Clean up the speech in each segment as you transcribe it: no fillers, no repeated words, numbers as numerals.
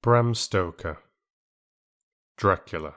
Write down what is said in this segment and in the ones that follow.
Bram Stoker, Dracula.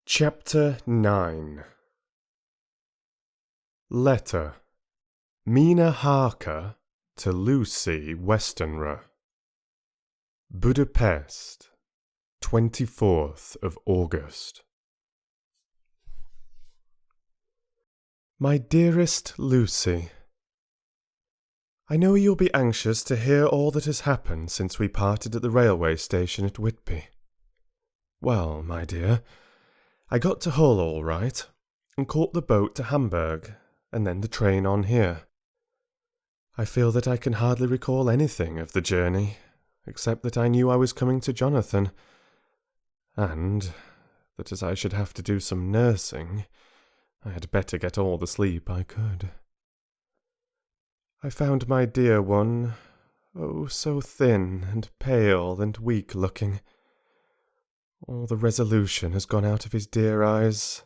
Chapter 9. Letter Mina Harker to Lucy Westenra. Budapest, 24th of August. My dearest Lucy, I know you'll be anxious to hear all that has happened since we parted at the railway station at Whitby. Well, my dear, I got to Hull all right, and caught the boat to Hamburg, and then the train on here. I feel that I can hardly recall anything of the journey, except that I knew I was coming to Jonathan, and that as I should have to do some nursing, I had better get all the sleep I could. I found my dear one, oh, so thin and pale and weak-looking. All the resolution has gone out of his dear eyes,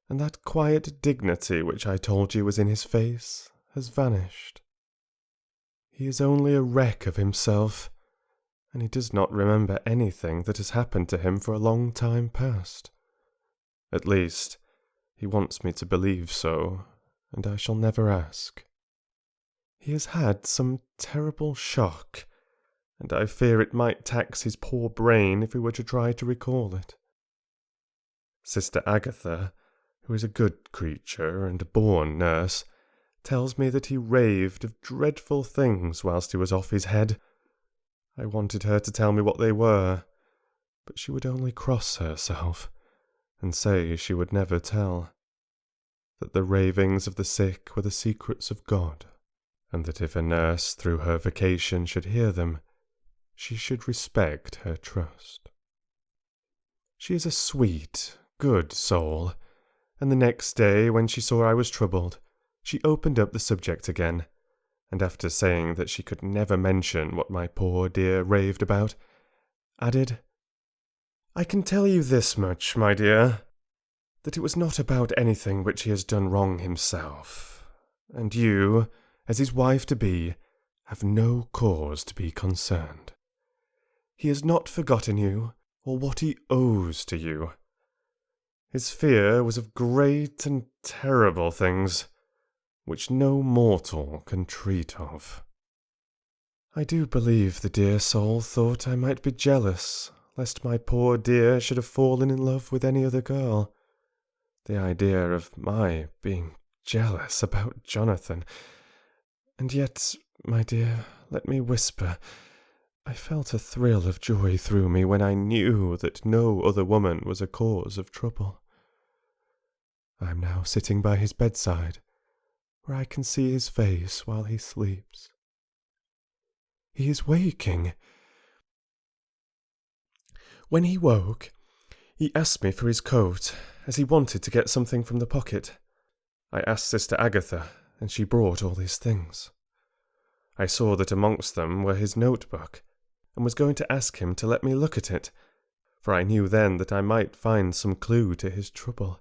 and that quiet dignity which I told you was in his face has vanished. He is only a wreck of himself, and he does not remember anything that has happened to him for a long time past. At least, he wants me to believe so, and I shall never ask. He has had some terrible shock, and I fear it might tax his poor brain if he were to try to recall it. Sister Agatha, who is a good creature and a born nurse, tells me that he raved of dreadful things whilst he was off his head. I wanted her to tell me what they were, but she would only cross herself, and say she would never tell, that the ravings of the sick were the secrets of God, and that if a nurse through her vocation should hear them, she should respect her trust. She is a sweet, good soul, and the next day, when she saw I was troubled, she opened up the subject again, and after saying that she could never mention what my poor dear raved about, added, I can tell you this much, my dear, that it was not about anything which he has done wrong himself, and you, as his wife-to-be, have no cause to be concerned. He has not forgotten you, or what he owes to you. His fear was of great and terrible things, which no mortal can treat of. I do believe the dear soul thought I might be jealous, lest my poor dear should have fallen in love with any other girl. The idea of my being jealous about Jonathan. And yet, my dear, let me whisper, I felt a thrill of joy through me when I knew that no other woman was a cause of trouble. I am now sitting by his bedside, where I can see his face while he sleeps. He is waking. When he woke, he asked me for his coat, as he wanted to get something from the pocket. I asked Sister Agatha, and she brought all these things. I saw that amongst them were his notebook, and was going to ask him to let me look at it, for I knew then that I might find some clue to his trouble.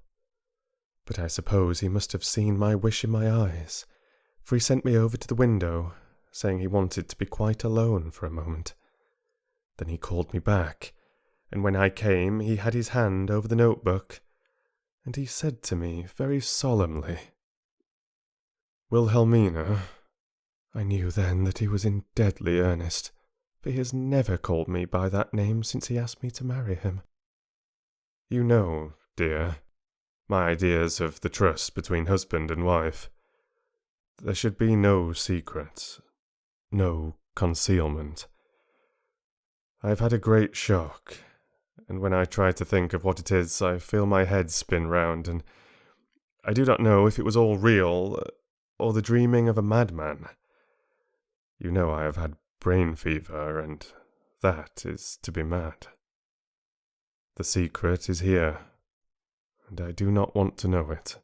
But I suppose he must have seen my wish in my eyes, for he sent me over to the window, saying he wanted to be quite alone for a moment. Then he called me back, and when I came he had his hand over the notebook, and he said to me very solemnly, Wilhelmina. I knew then that he was in deadly earnest, for he has never called me by that name since he asked me to marry him. You know, dear, my ideas of the trust between husband and wife. There should be no secret, no concealment. I have had a great shock, and when I try to think of what it is, I feel my head spin round, and I do not know if it was all real, or the dreaming of a madman. You know I have had brain fever, and that is to be mad. The secret is here, and I do not want to know it.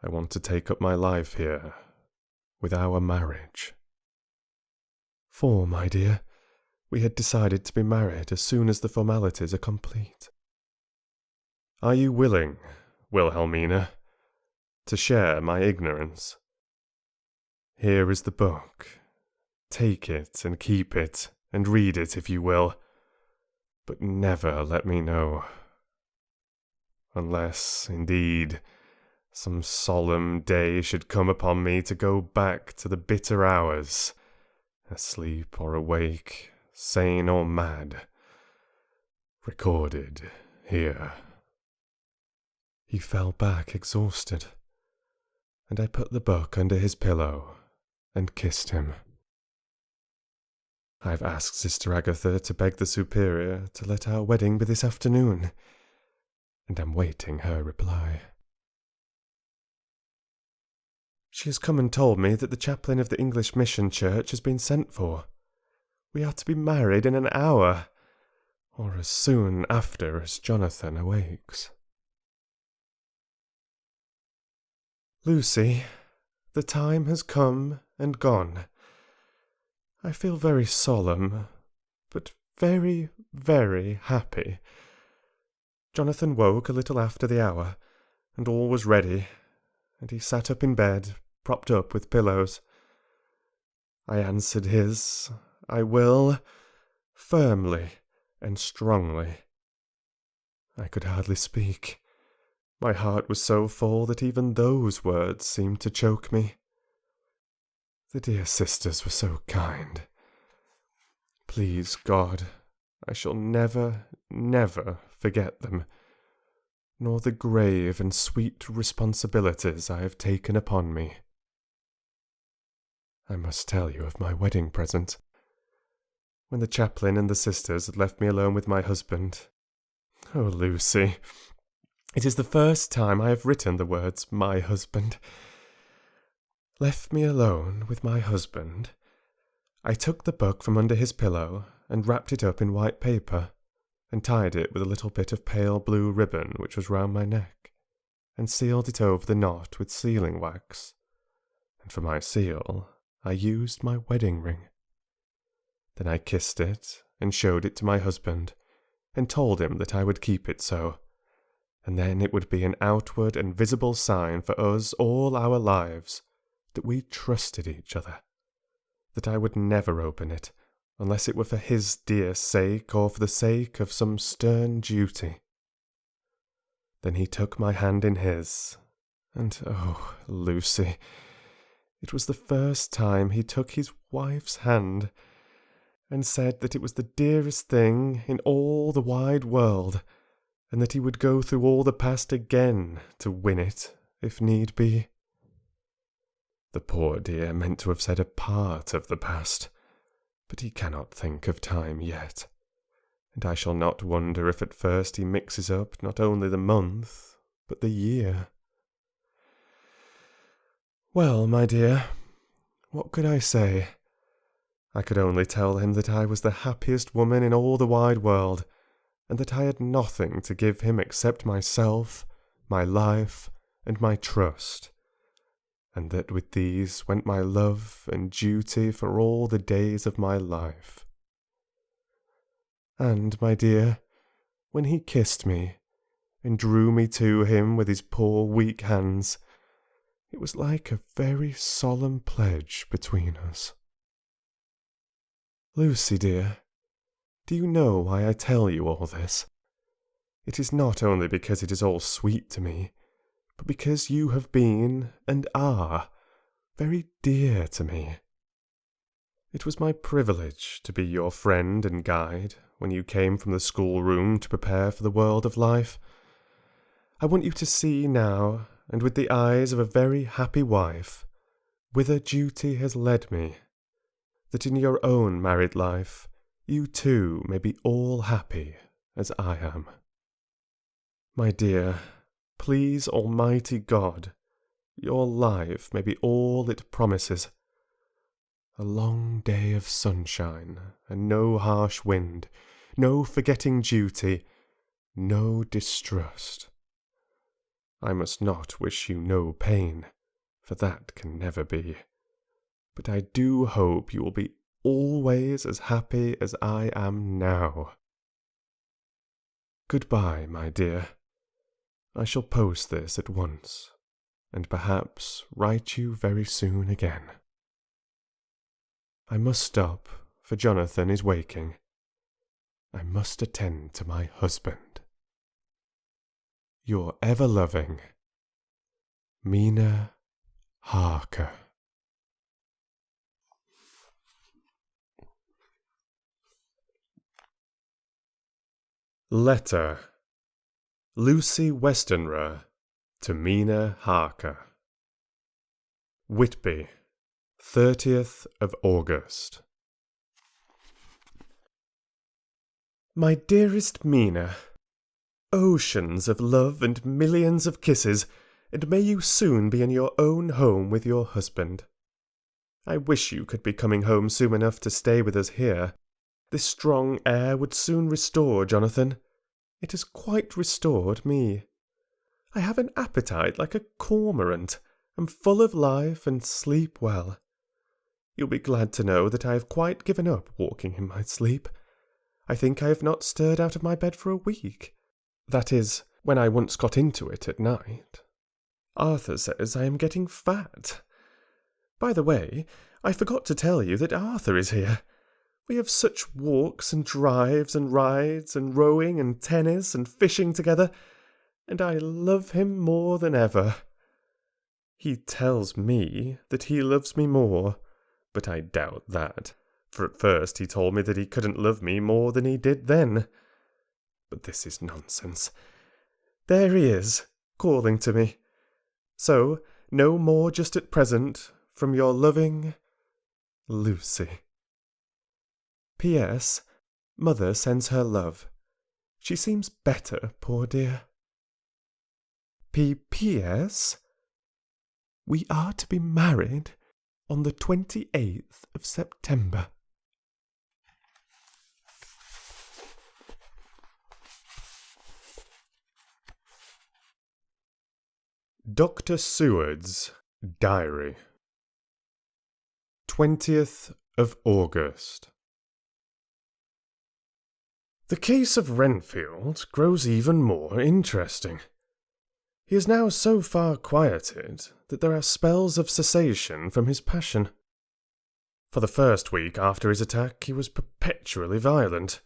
I want to take up my life here, with our marriage. For, my dear, we had decided to be married as soon as the formalities are complete. Are you willing, Wilhelmina, to share my ignorance? Here is the book. Take it and keep it, and read it if you will, but never let me know. Unless, indeed, some solemn day should come upon me to go back to the bitter hours, asleep or awake, sane or mad, recorded here. He fell back exhausted, and I put the book under his pillow and kissed him. I've asked Sister Agatha to beg the Superior to let our wedding be this afternoon, and am waiting her reply. She has come and told me that the chaplain of the English Mission Church has been sent for. We are to be married in an hour, or as soon after as Jonathan awakes. Lucy, the time has come and gone. I feel very solemn, but very, very happy. Jonathan woke a little after the hour, and all was ready, and he sat up in bed, propped up with pillows. I answered his, I will, firmly and strongly. I could hardly speak. My heart was so full that even those words seemed to choke me. The dear sisters were so kind. Please God, I shall never, never forget them, nor the grave and sweet responsibilities I have taken upon me. I must tell you of my wedding present. When the chaplain and the sisters had left me alone with my husband— oh, Lucy, it is the first time I have written the words my husband— left me alone with my husband, I took the book from under his pillow and wrapped it up in white paper, and tied it with a little bit of pale blue ribbon which was round my neck, and sealed it over the knot with sealing wax, and for my seal I used my wedding ring. Then I kissed it and showed it to my husband, and told him that I would keep it so, and then it would be an outward and visible sign for us all our lives that we trusted each other, that I would never open it unless it were for his dear sake or for the sake of some stern duty. Then he took my hand in his, and oh, Lucy, it was the first time he took his wife's hand, and said that it was the dearest thing in all the wide world, and that he would go through all the past again to win it, if need be. The poor dear meant to have said a part of the past, but he cannot think of time yet, and I shall not wonder if at first he mixes up not only the month, but the year. Well, my dear, what could I say? I could only tell him that I was the happiest woman in all the wide world, and that I had nothing to give him except myself, my life, and my trust, and that with these went my love and duty for all the days of my life. And, my dear, when he kissed me, and drew me to him with his poor weak hands, it was like a very solemn pledge between us. Lucy, dear, do you know why I tell you all this? It is not only because it is all sweet to me, but because you have been, and are, very dear to me. It was my privilege to be your friend and guide when you came from the schoolroom to prepare for the world of life. I want you to see now and with the eyes of a very happy wife, whither duty has led me, that in your own married life you too may be all happy as I am. My dear, please Almighty God, your life may be all it promises. A long day of sunshine, and no harsh wind, no forgetting duty, no distrust. I must not wish you no pain, for that can never be. But I do hope you will be always as happy as I am now. Goodbye, my dear. I shall post this at once, and perhaps write you very soon again. I must stop, for Jonathan is waking. I must attend to my husband. Your ever-loving Mina Harker. Letter Lucy Westenra to Mina Harker. Whitby, 30th of August. My dearest Mina, oceans of love and millions of kisses, and may you soon be in your own home with your husband. I wish you could be coming home soon enough to stay with us here. This strong air would soon restore Jonathan. It has quite restored me. I have an appetite like a cormorant, am full of life and sleep well. You'll be glad to know that I have quite given up walking in my sleep. I think I have not stirred out of my bed for a week. That is, when I once got into it at night. Arthur says I am getting fat. By the way, I forgot to tell you that Arthur is here. We have such walks and drives and rides and rowing and tennis and fishing together, and I love him more than ever. He tells me that he loves me more, but I doubt that, for at first he told me that he couldn't love me more than he did then. But this is nonsense. There he is, calling to me. So, no more just at present, from your loving Lucy. P.S. Mother sends her love. She seems better, poor dear. P.P.S. We are to be married on the 28th of September. Dr. Seward's Diary. 20th of August. The case of Renfield grows even more interesting. He is now so far quieted that there are spells of cessation from his passion. For the first week after his attack he was perpetually violent.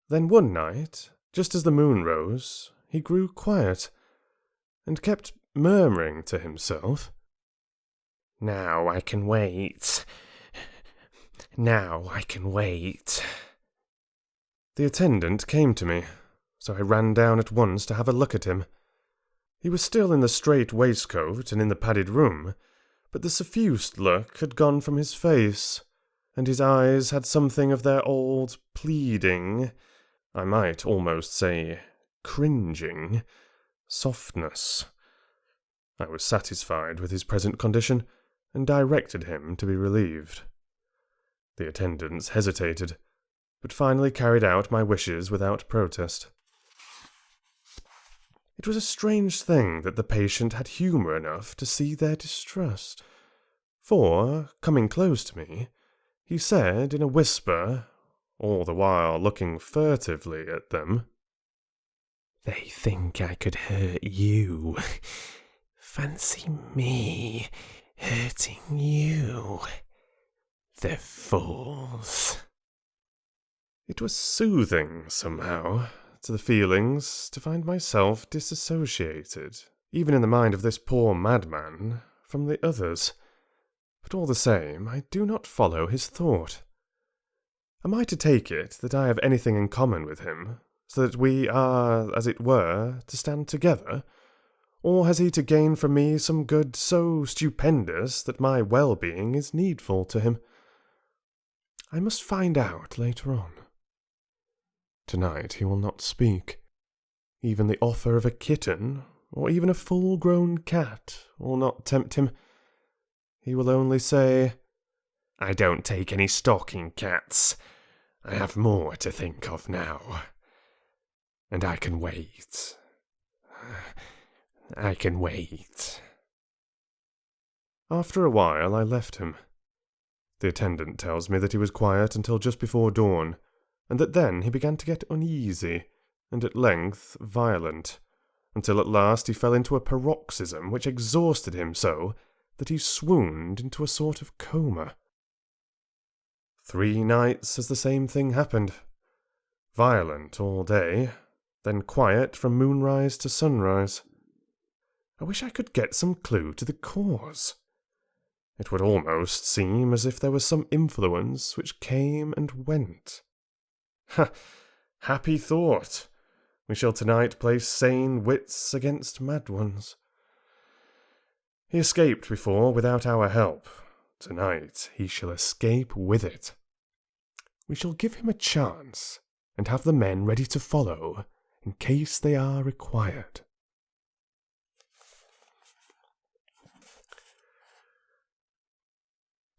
Then one night, just as the moon rose, he grew quiet, and kept murmuring to himself, "Now I can wait. Now I can wait." The attendant came to me, so I ran down at once to have a look at him. He was still in the strait waistcoat and in the padded room, but the suffused look had gone from his face, and his eyes had something of their old pleading, I might almost say cringing, softness. I was satisfied with his present condition, and directed him to be relieved. The attendants hesitated, but finally carried out my wishes without protest. It was a strange thing that the patient had humour enough to see their distrust, for, coming close to me, he said in a whisper, all the while looking furtively at them, "They think I could hurt you. Fancy me hurting you. The fools." It was soothing, somehow, to the feelings to find myself disassociated, even in the mind of this poor madman, from the others. But all the same, I do not follow his thought. Am I to take it that I have anything in common with him, so that we are, as it were, to stand together? Or has he to gain from me some good so stupendous that my well-being is needful to him? I must find out later on. Tonight he will not speak. Even the offer of a kitten, or even a full-grown cat, will not tempt him. He will only say, "I don't take any stalking cats. I have more to think of now. And I can wait. I can wait." After a while I left him. The attendant tells me that he was quiet until just before dawn, and that then he began to get uneasy, and at length violent, until at last he fell into a paroxysm which exhausted him so that he swooned into a sort of coma. 3 nights has the same thing happened. Violent all day, then quiet from moonrise to sunrise. I wish I could get some clue to the cause. It would almost seem as if there was some influence which came and went. Ha! Happy thought! We shall tonight place sane wits against mad ones. He escaped before without our help. Tonight he shall escape with it. We shall give him a chance, and have the men ready to follow, in case they are required.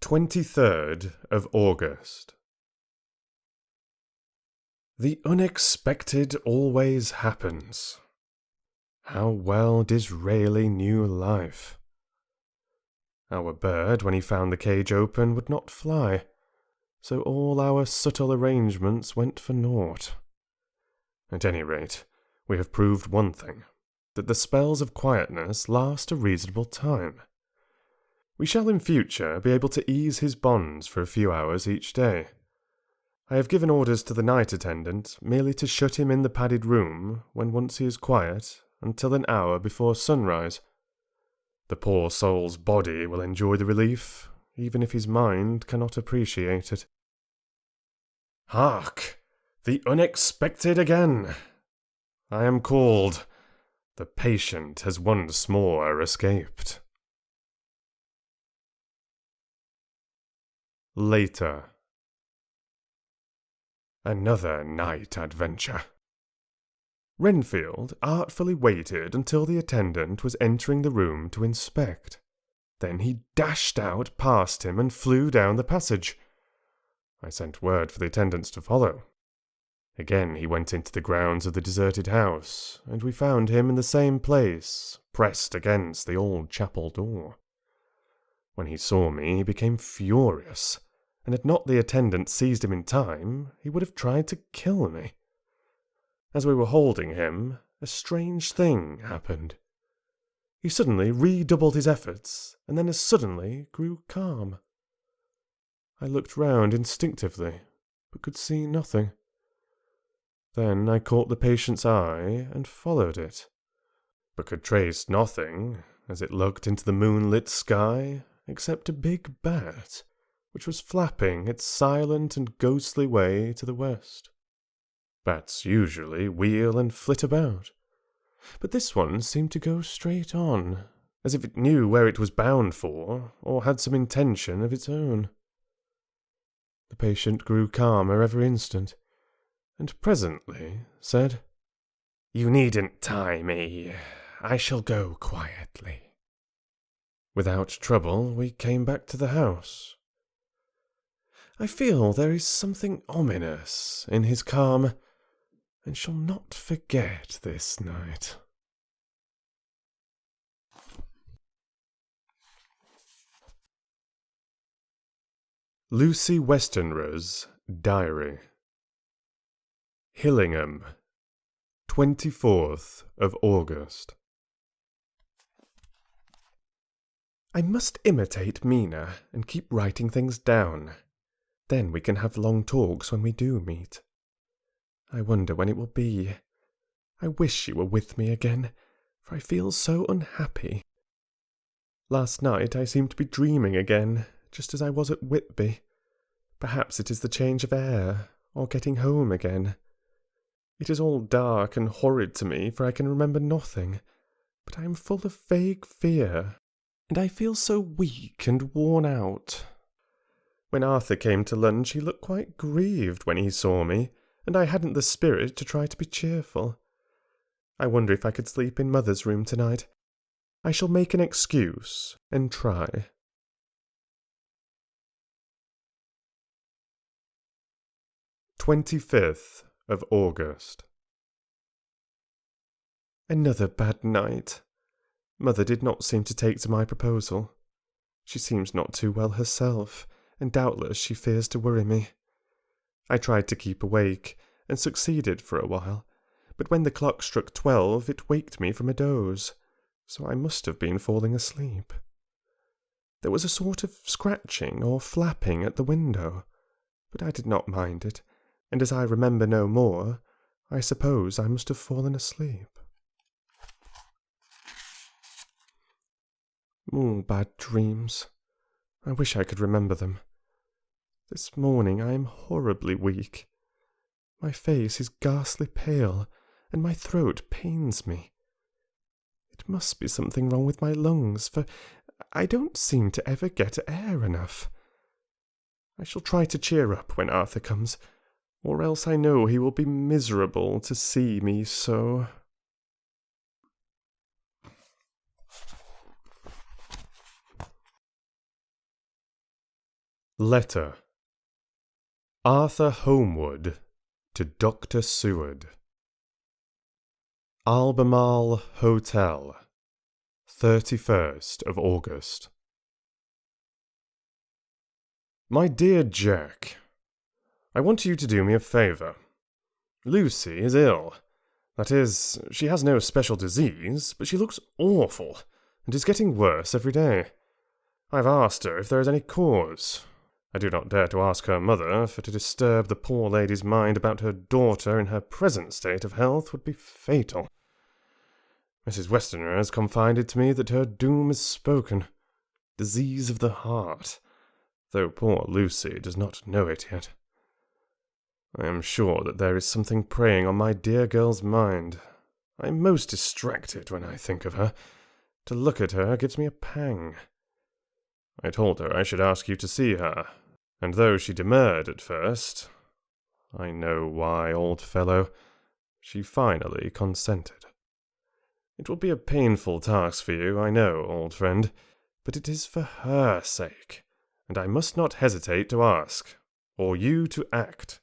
23rd of August. The unexpected always happens. How well Disraeli knew life. Our bird, when he found the cage open, would not fly, so all our subtle arrangements went for naught. At any rate, we have proved one thing, that the spells of quietness last a reasonable time. We shall in future be able to ease his bonds for a few hours each day. I have given orders to the night attendant merely to shut him in the padded room, when once he is quiet, until an hour before sunrise. The poor soul's body will enjoy the relief, even if his mind cannot appreciate it. Hark! The unexpected again! I am called. The patient has once more escaped. Later. Another night adventure. Renfield artfully waited until the attendant was entering the room to inspect. Then he dashed out past him and flew down the passage. I sent word for the attendants to follow. Again he went into the grounds of the deserted house, and we found him in the same place, pressed against the old chapel door. When he saw me, he became furious, and had not the attendant seized him in time, he would have tried to kill me. As we were holding him, a strange thing happened. He suddenly redoubled his efforts, and then as suddenly grew calm. I looked round instinctively, but could see nothing. Then I caught the patient's eye and followed it, but could trace nothing, as it looked into the moonlit sky, except a big bat, which was flapping its silent and ghostly way to the west. Bats usually wheel and flit about, but this one seemed to go straight on, as if it knew where it was bound for, or had some intention of its own. The patient grew calmer every instant, and presently said, "You needn't tie me. I shall go quietly." Without trouble, we came back to the house. I feel there is something ominous in his calm, and shall not forget this night. Lucy Westenra's Diary. Hillingham, 24th of August. I must imitate Mina and keep writing things down. Then we can have long talks when we do meet. I wonder when it will be. I wish you were with me again, for I feel so unhappy. Last night I seemed to be dreaming again, just as I was at Whitby. Perhaps it is the change of air, or getting home again. It is all dark and horrid to me, for I can remember nothing, but I am full of vague fear, and I feel so weak and worn out. When Arthur came to lunch, he looked quite grieved when he saw me, and I hadn't the spirit to try to be cheerful. I wonder if I could sleep in Mother's room tonight. I shall make an excuse and try. "25th of August. Another bad night. Mother did not seem to take to my proposal. She seems not too well herself, and doubtless she fears to worry me. I tried to keep awake, and succeeded for a while, but when the clock struck 12 it waked me from a doze, so I must have been falling asleep. There was a sort of scratching or flapping at the window, but I did not mind it, and as I remember no more, I suppose I must have fallen asleep. All bad dreams. I wish I could remember them. This morning I am horribly weak. My face is ghastly pale, and my throat pains me. It must be something wrong with my lungs, for I don't seem to ever get air enough. I shall try to cheer up when Arthur comes, or else I know he will be miserable to see me so. Letter. Arthur Holmwood to Dr. Seward. Albemarle Hotel, 31st of August. My dear Jack, I want you to do me a favour. Lucy is ill. That is, she has no special disease, but she looks awful, and is getting worse every day. I've asked her if there is any cause. I do not dare to ask her mother, for to disturb the poor lady's mind about her daughter in her present state of health would be fatal. Mrs. Westenra has confided to me that her doom is spoken. Disease of the heart, though poor Lucy does not know it yet. I am sure that there is something preying on my dear girl's mind. I am most distracted when I think of her. To look at her gives me a pang. I told her I should ask you to see her, and though she demurred at first, I know why, old fellow, she finally consented. It will be a painful task for you, I know, old friend, but it is for her sake, and I must not hesitate to ask, or you to act.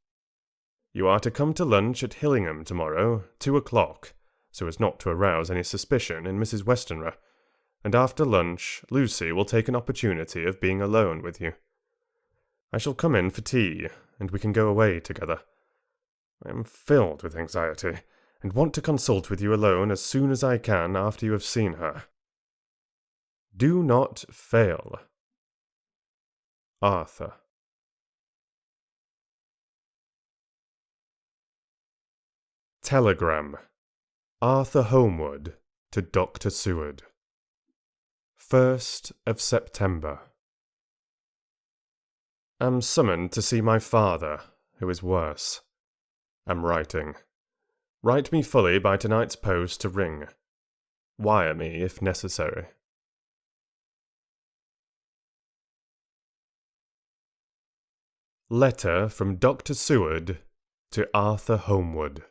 You are to come to lunch at Hillingham tomorrow, 2 o'clock, so as not to arouse any suspicion in Mrs. Westenra, and after lunch Lucy will take an opportunity of being alone with you. I shall come in for tea, and we can go away together. I am filled with anxiety, and want to consult with you alone as soon as I can after you have seen her. Do not fail. Arthur. Telegram. Arthur Holmwood to Dr. Seward. 1st of September. Am summoned to see my father, who is worse. Am writing. Write me fully by tonight's post to ring. Wire me if necessary. Letter from Dr. Seward to Arthur Holmwood.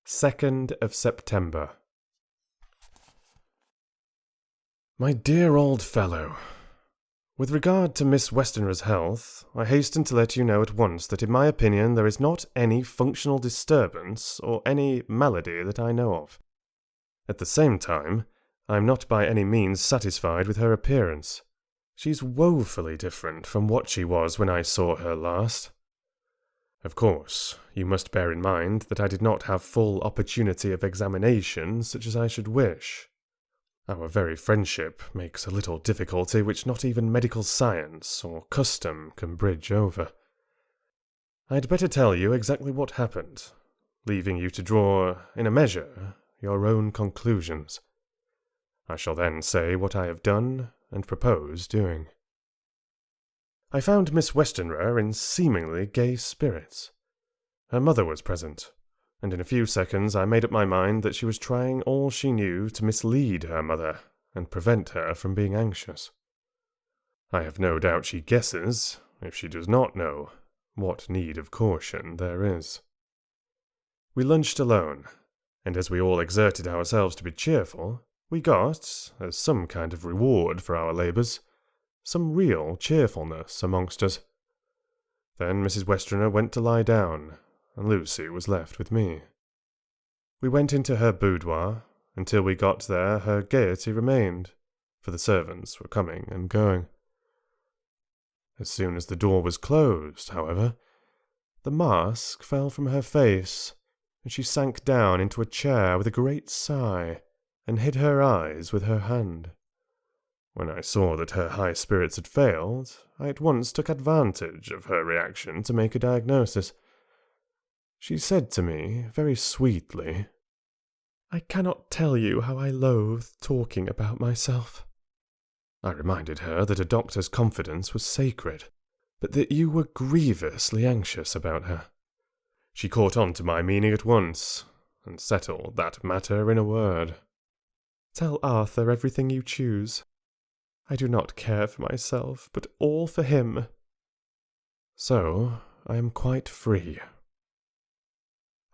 2nd of September. My dear old fellow, with regard to Miss Westenra's health, I hasten to let you know at once that in my opinion there is not any functional disturbance or any malady that I know of. At the same time, I am not by any means satisfied with her appearance. She's woefully different from what she was when I saw her last. Of course, you must bear in mind that I did not have full opportunity of examination such as I should wish. Our very friendship makes a little difficulty which not even medical science or custom can bridge over. I'd better tell you exactly what happened, leaving you to draw, in a measure, your own conclusions. I shall then say what I have done and propose doing. I found Miss Westenra in seemingly gay spirits. Her mother was present, and in a few seconds I made up my mind that she was trying all she knew to mislead her mother and prevent her from being anxious. I have no doubt she guesses, if she does not know, what need of caution there is. We lunched alone, and as we all exerted ourselves to be cheerful, we got, as some kind of reward for our labours, some real cheerfulness amongst us. Then Mrs. Westenra went to lie down, and Lucy was left with me. We went into her boudoir. Until we got there her gaiety remained, for the servants were coming and going. As soon as the door was closed, however, the mask fell from her face, and she sank down into a chair with a great sigh, and hid her eyes with her hand. When I saw that her high spirits had failed, I at once took advantage of her reaction to make a diagnosis. She said to me, very sweetly, "I cannot tell you how I loathe talking about myself." I reminded her that a doctor's confidence was sacred, but that you were grievously anxious about her. She caught on to my meaning at once, and settled that matter in a word. "Tell Arthur everything you choose. I do not care for myself, but all for him. So I am quite free."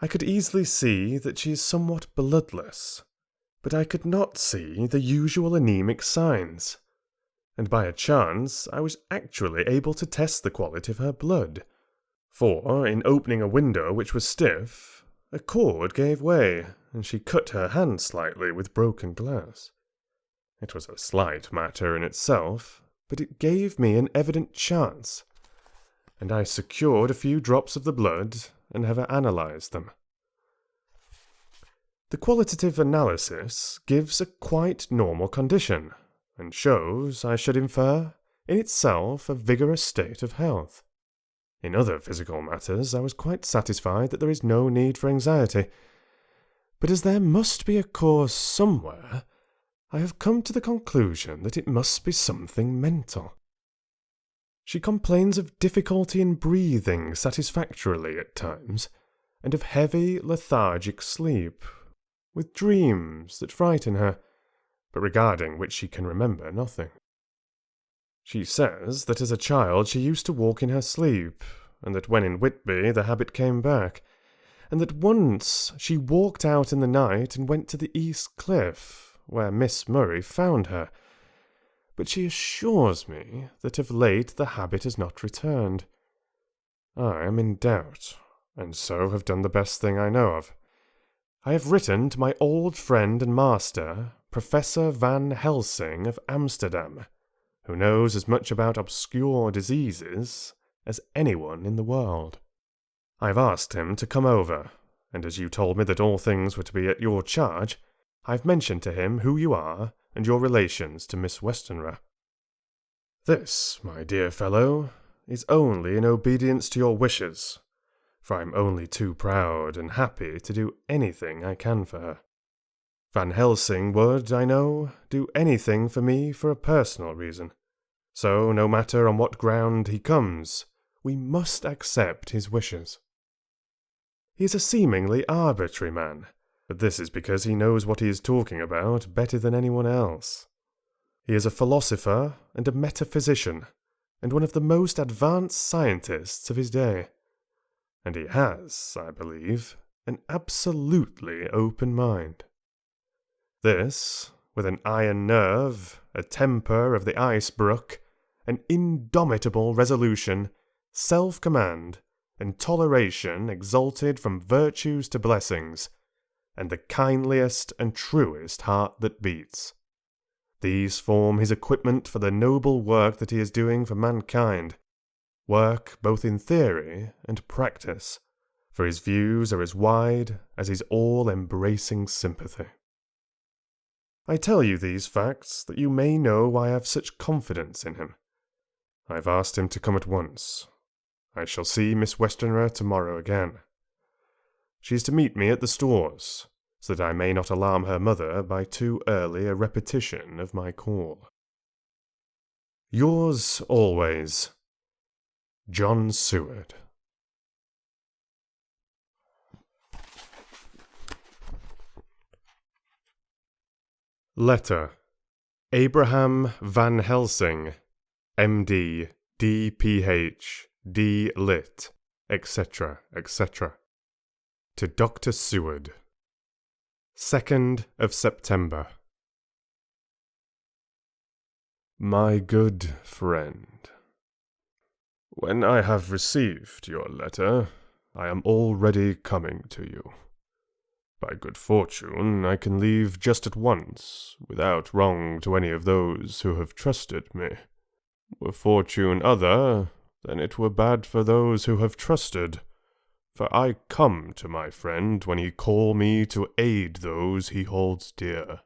I could easily see that she is somewhat bloodless, but I could not see the usual anemic signs, and by a chance I was actually able to test the quality of her blood, for in opening a window which was stiff, a cord gave way, and she cut her hand slightly with broken glass. It was a slight matter in itself, but it gave me an evident chance, and I secured a few drops of the blood and have analysed them. The qualitative analysis gives a quite normal condition, and shows, I should infer, in itself a vigorous state of health. In other physical matters I was quite satisfied that there is no need for anxiety, but as there must be a cause somewhere, I have come to the conclusion that it must be something mental. She complains of difficulty in breathing satisfactorily at times, and of heavy, lethargic sleep, with dreams that frighten her, but regarding which she can remember nothing. She says that as a child she used to walk in her sleep, and that when in Whitby the habit came back, and that once she walked out in the night and went to the East Cliff, where Miss Murray found her, but she assures me that of late the habit has not returned. I am in doubt, and so have done the best thing I know of. I have written to my old friend and master, Professor Van Helsing of Amsterdam, who knows as much about obscure diseases as anyone in the world. I have asked him to come over, and as you told me that all things were to be at your charge, I have mentioned to him who you are and your relations to Miss Westenra. This, my dear fellow, is only in obedience to your wishes, for I am only too proud and happy to do anything I can for her. Van Helsing would, I know, do anything for me for a personal reason, so no matter on what ground he comes, we must accept his wishes. He is a seemingly arbitrary man, but this is because he knows what he is talking about better than anyone else. He is a philosopher and a metaphysician, and one of the most advanced scientists of his day. And he has, I believe, an absolutely open mind. This, with an iron nerve, a temper of the ice brook, an indomitable resolution, self-command, and toleration exalted from virtues to blessings, and the kindliest and truest heart that beats. These form his equipment for the noble work that he is doing for mankind, work both in theory and practice, for his views are as wide as his all-embracing sympathy. I tell you these facts that you may know why I have such confidence in him. I have asked him to come at once. I shall see Miss Westenra tomorrow again. She is to meet me at the stores, so that I may not alarm her mother by too early a repetition of my call. Yours always, John Seward. Letter. Abraham Van Helsing, M.D., D.Ph., D. Lit., etc., etc. To Dr. Seward. 2nd of September. My good friend, when I have received your letter, I am already coming to you. By good fortune, I can leave just at once, without wrong to any of those who have trusted me. Were fortune other, then it were bad for those who have trusted, for I come to my friend when he call me to aid those he holds dear.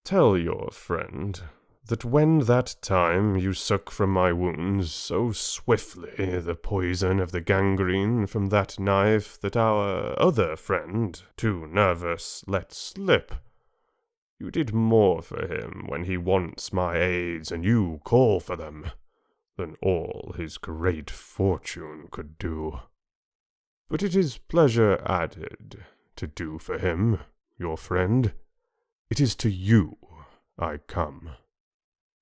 Tell your friend that when that time you suck from my wounds so swiftly the poison of the gangrene from that knife that our other friend, too nervous, let slip, you did more for him when he wants my aids and you call for them, than all his great fortune could do. But it is pleasure added to do for him, your friend. It is to you I come.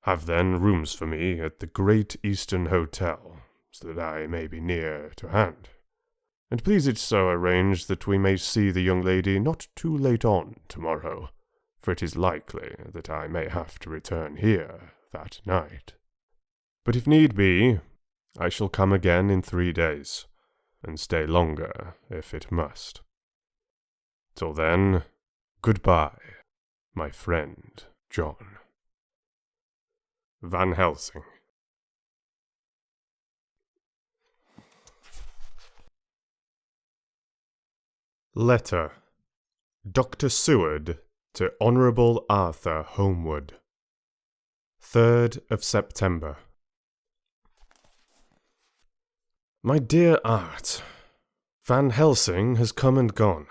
Have then rooms for me at the Great Eastern Hotel, so that I may be near to hand. And please it so arrange that we may see the young lady not too late on tomorrow, for it is likely that I may have to return here that night. But if need be, I shall come again in 3 days, and stay longer if it must. Till then, goodbye, my friend John. Van Helsing. Letter. Dr. Seward to Honourable Arthur Holmwood. 3rd of September. My dear Art, Van Helsing has come and gone.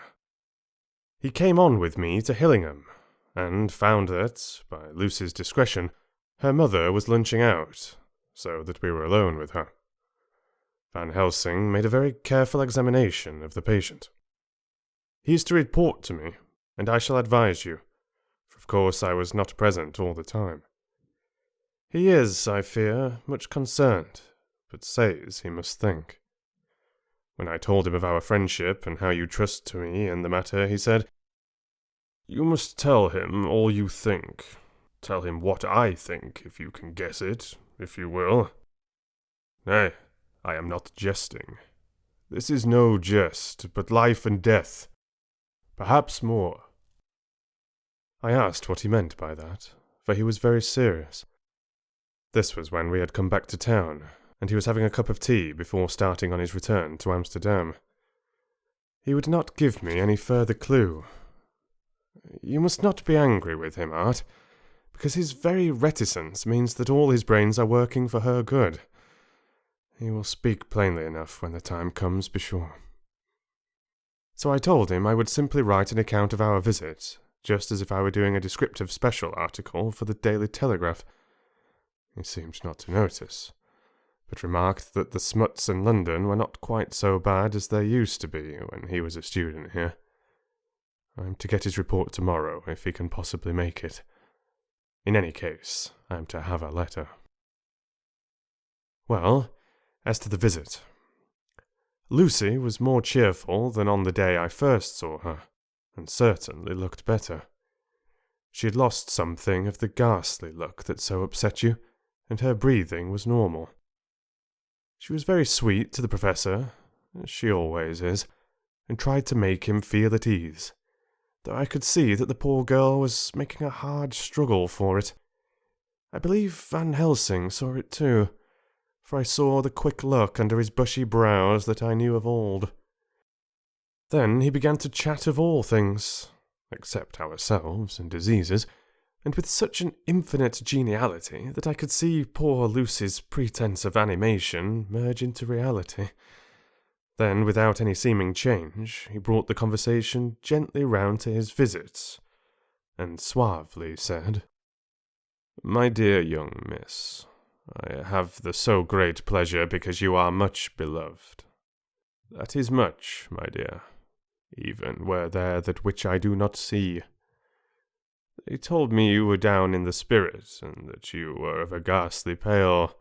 He came on with me to Hillingham, and found that, by Lucy's discretion, her mother was lunching out, so that we were alone with her. Van Helsing made a very careful examination of the patient. He is to report to me, and I shall advise you, for of course I was not present all the time. He is, I fear, much concerned, but says he must think. When I told him of our friendship and how you trust to me in the matter, he said, "You must tell him all you think. Tell him what I think, if you can guess it, if you will." Nay, I am not jesting. This is no jest, but life and death. Perhaps more. I asked what he meant by that, for he was very serious. This was when we had come back to town, and he was having a cup of tea before starting on his return to Amsterdam. He would not give me any further clue. You must not be angry with him, Art, because his very reticence means that all his brains are working for her good. He will speak plainly enough when the time comes, be sure. So I told him I would simply write an account of our visit, just as if I were doing a descriptive special article for the Daily Telegraph. He seemed not to notice, but remarked that the smuts in London were not quite so bad as they used to be when he was a student here. I am to get his report tomorrow, if he can possibly make it. In any case, I am to have a letter. Well, as to the visit. Lucy was more cheerful than on the day I first saw her, and certainly looked better. She had lost something of the ghastly look that so upset you, and her breathing was normal. She was very sweet to the Professor, as she always is, and tried to make him feel at ease, though I could see that the poor girl was making a hard struggle for it. I believe Van Helsing saw it too, for I saw the quick look under his bushy brows that I knew of old. Then he began to chat of all things, except ourselves and diseases, and with such an infinite geniality that I could see poor Lucy's pretence of animation merge into reality. Then, without any seeming change, he brought the conversation gently round to his visits, and suavely said, "My dear young miss, I have the so great pleasure because you are much beloved. That is much, my dear, even were there that which I do not see. They told me you were down in the spirit, and that you were of a ghastly pale.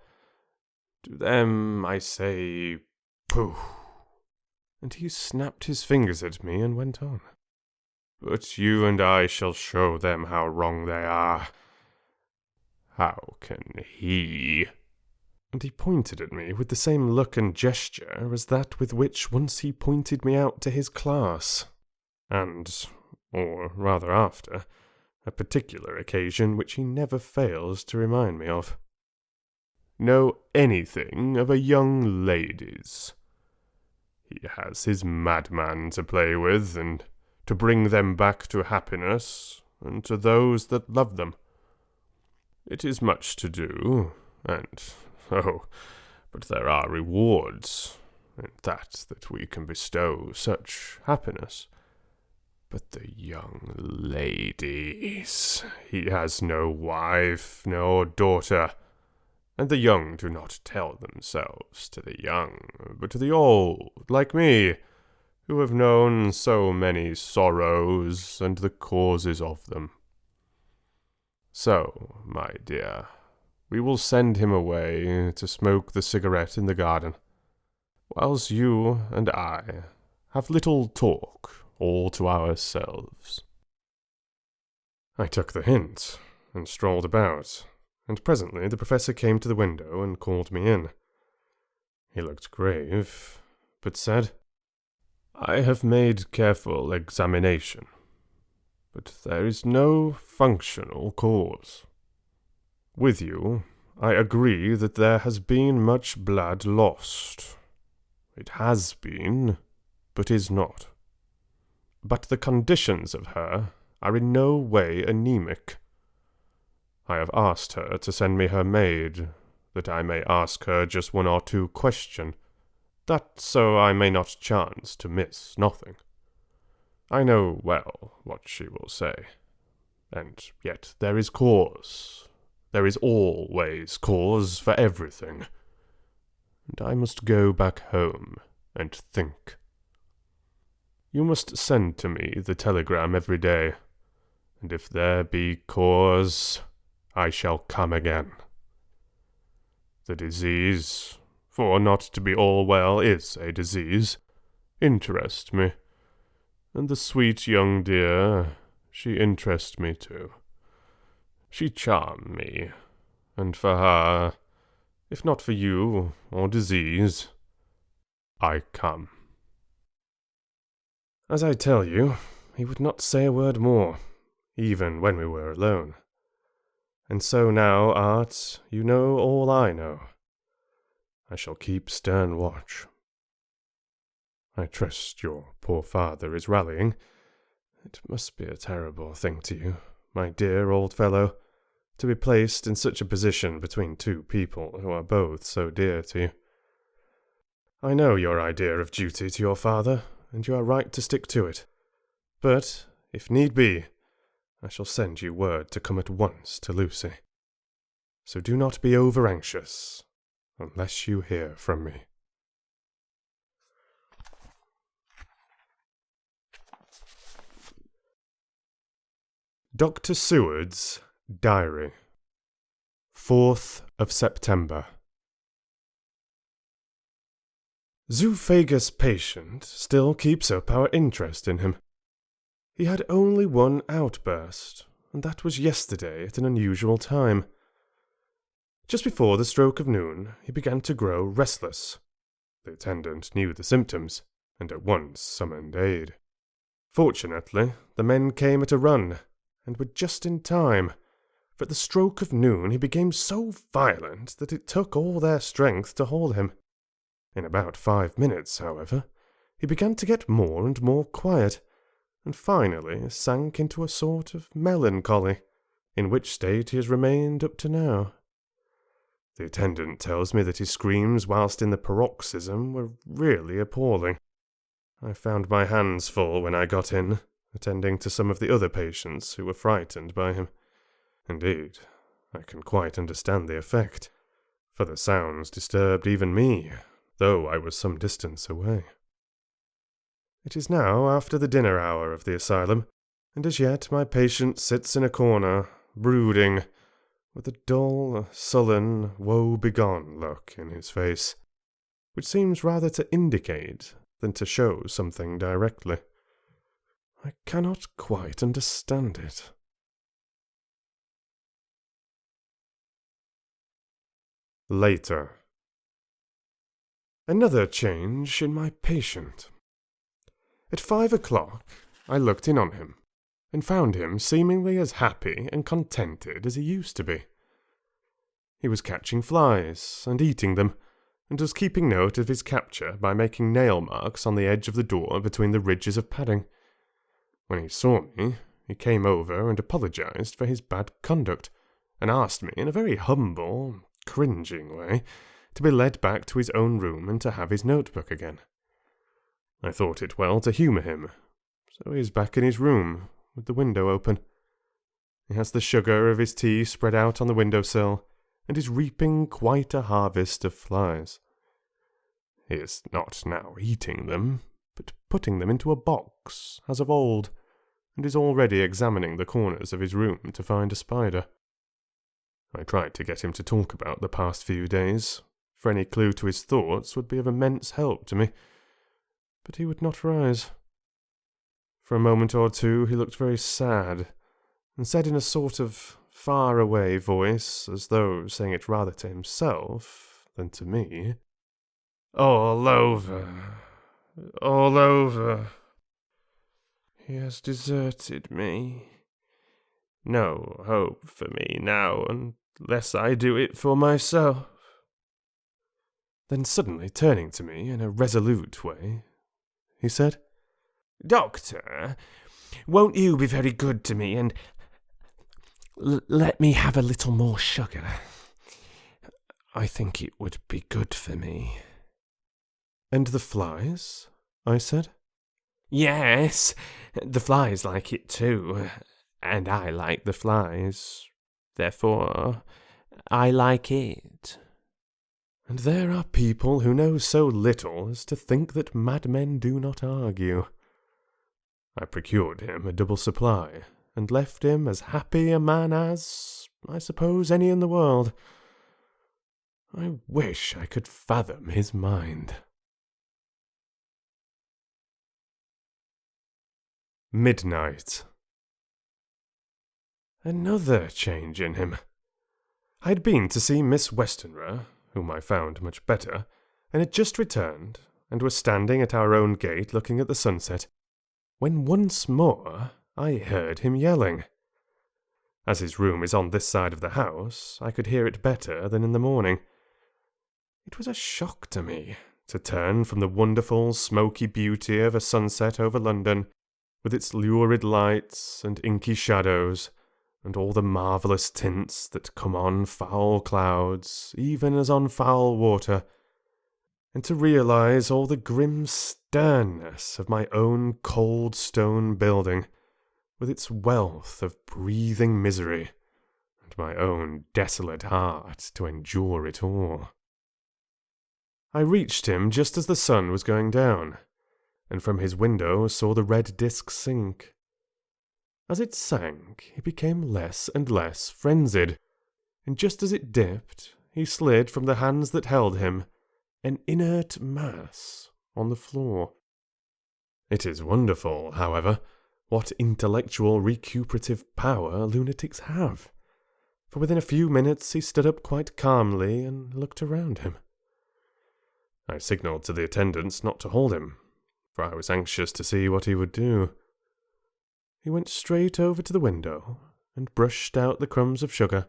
To them I say, pooh!" And he snapped his fingers at me and went on. "But you and I shall show them how wrong they are. How can he—" And he pointed at me with the same look and gesture as that with which once he pointed me out to his class, and, or rather after, a particular occasion which he never fails to remind me of. "Know anything of a young lady's? He has his madman to play with, and to bring them back to happiness, and to those that love them. It is much to do, and, oh, but there are rewards, in that we can bestow such happiness. But the young ladies, he has no wife nor daughter, and the young do not tell themselves to the young, but to the old, like me, who have known so many sorrows and the causes of them. So, my dear, we will send him away to smoke the cigarette in the garden, whilst you and I have little talk all to ourselves." I took the hint, and strolled about, and presently the professor came to the window and called me in. He looked grave, but said, "I have made careful examination, but there is no functional cause. With you, I agree that there has been much blood lost. It has been, but is not. But the conditions of her are in no way anemic. I have asked her to send me her maid, that I may ask her just one or two questions, that so I may not chance to miss nothing. I know well what she will say, and yet there is cause. There is always cause for everything, and I must go back home and think. You must send to me the telegram every day, and if there be cause, I shall come again. The disease, for not to be all well is a disease, interests me, and the sweet young dear, she interests me too. She charmed me, and for her, if not for you or disease, I come." As I tell you, he would not say a word more, even when we were alone. And so now, Art, you know all I know. I shall keep stern watch. I trust your poor father is rallying. It must be a terrible thing to you, my dear old fellow, to be placed in such a position between two people who are both so dear to you. I know your idea of duty to your father, and you are right to stick to it. But, if need be, I shall send you word to come at once to Lucy. So do not be over-anxious, unless you hear from me. Dr. Seward's Diary, 4th of September. Zoophagus patient still keeps up our interest in him. He had only one outburst, and that was yesterday at an unusual time. Just before the stroke of noon, he began to grow restless. The attendant knew the symptoms, and at once summoned aid. Fortunately, the men came at a run, and were just in time, for at the stroke of noon he became so violent that it took all their strength to hold him. In about 5 minutes, however, he began to get more and more quiet, and finally sank into a sort of melancholy, in which state he has remained up to now. The attendant tells me that his screams whilst in the paroxysm were really appalling. I found my hands full when I got in, attending to some of the other patients who were frightened by him. Indeed, I can quite understand the effect, for the sounds disturbed even me, though I was some distance away. It is now after the dinner hour of the asylum, and as yet my patient sits in a corner, brooding, with a dull, sullen, woe-begone look in his face, which seems rather to indicate than to show something directly. I cannot quite understand it. Later. Another change in my patient. At 5 o'clock, I looked in on him, and found him seemingly as happy and contented as he used to be. He was catching flies and eating them, and was keeping note of his capture by making nail marks on the edge of the door between the ridges of padding. When he saw me, he came over and apologized for his bad conduct, and asked me in a very humble, cringing way to be led back to his own room and to have his notebook again. I thought it well to humour him, so he is back in his room, with the window open. He has the sugar of his tea spread out on the window-sill, and is reaping quite a harvest of flies. He is not now eating them, but putting them into a box, as of old, and is already examining the corners of his room to find a spider. I tried to get him to talk about the past few days, for any clue to his thoughts would be of immense help to me, but he would not rise. For a moment or two he looked very sad, and said in a sort of far-away voice, as though saying it rather to himself than to me, "All over, all over. He has deserted me. No hope for me now, unless I do it for myself." Then suddenly turning to me in a resolute way, he said, "Doctor, won't you be very good to me and let me have a little more sugar? I think it would be good for me." "And the flies?" I said. "Yes, the flies like it too, and I like the flies. Therefore, I like it." And there are people who know so little as to think that madmen do not argue. I procured him a double supply, and left him as happy a man as, I suppose, any in the world. I wish I could fathom his mind. Midnight. Another change in him. I had been to see Miss Westenra, whom I found much better, and had just returned, and was standing at our own gate looking at the sunset, when once more I heard him yelling. As his room is on this side of the house, I could hear it better than in the morning. It was a shock to me to turn from the wonderful smoky beauty of a sunset over London, with its lurid lights and inky shadows, and all the marvellous tints that come on foul clouds, even as on foul water, and to realise all the grim sternness of my own cold stone building, with its wealth of breathing misery, and my own desolate heart to endure it all. I reached him just as the sun was going down, and from his window saw the red disk sink. As it sank, he became less and less frenzied, and just as it dipped, he slid from the hands that held him, an inert mass, on the floor. It is wonderful, however, what intellectual recuperative power lunatics have, for within a few minutes he stood up quite calmly and looked around him. I signalled to the attendants not to hold him, for I was anxious to see what he would do. He went straight over to the window and brushed out the crumbs of sugar.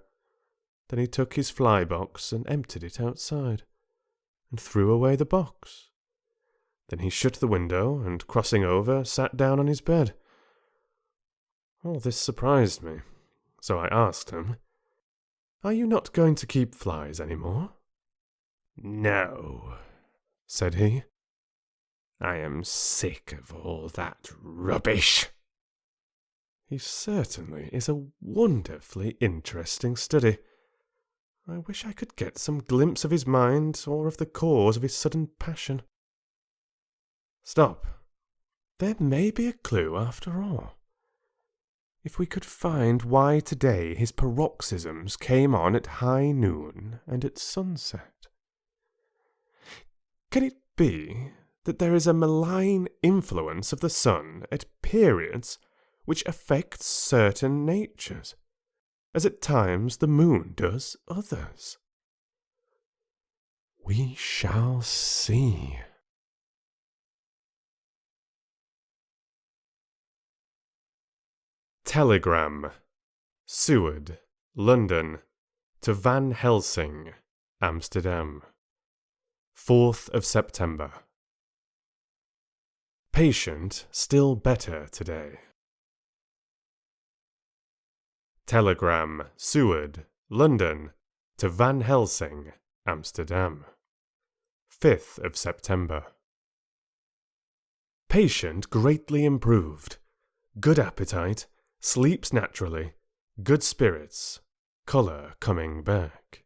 Then he took his fly box and emptied it outside, and threw away the box. Then he shut the window and, crossing over, sat down on his bed. All this surprised me, so I asked him, "Are you not going to keep flies any more?" "No," said he. "I am sick of all that rubbish." He certainly is a wonderfully interesting study. I wish I could get some glimpse of his mind or of the cause of his sudden passion. Stop. There may be a clue after all. If we could find why today his paroxysms came on at high noon and at sunset. Can it be that there is a malign influence of the sun at periods which affects certain natures, as at times the moon does others? We shall see. Telegram. Seward, London, to Van Helsing, Amsterdam. 4th of September. Patient still better today. Telegram. Seward, London, to Van Helsing, Amsterdam. 5th of September. Patient greatly improved. Good appetite, sleeps naturally, good spirits, colour coming back.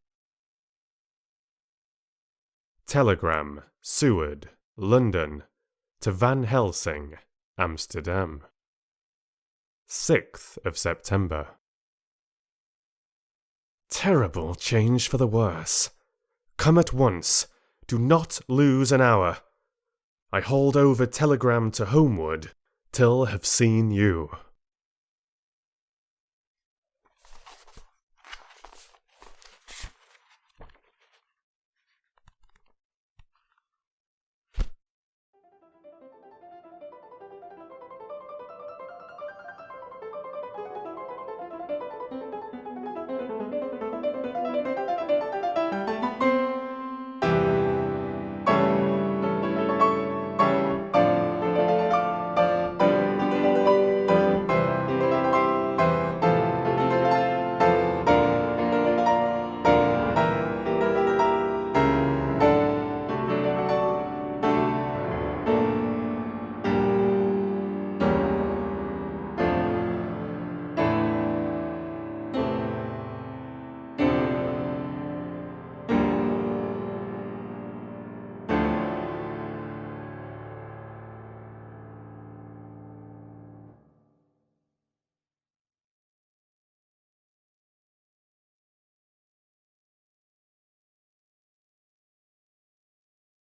Telegram. Seward, London, to Van Helsing, Amsterdam. 6th of September. Terrible change for the worse. Come at once. Do not lose an hour. I hold over telegram to Homewood till have seen you.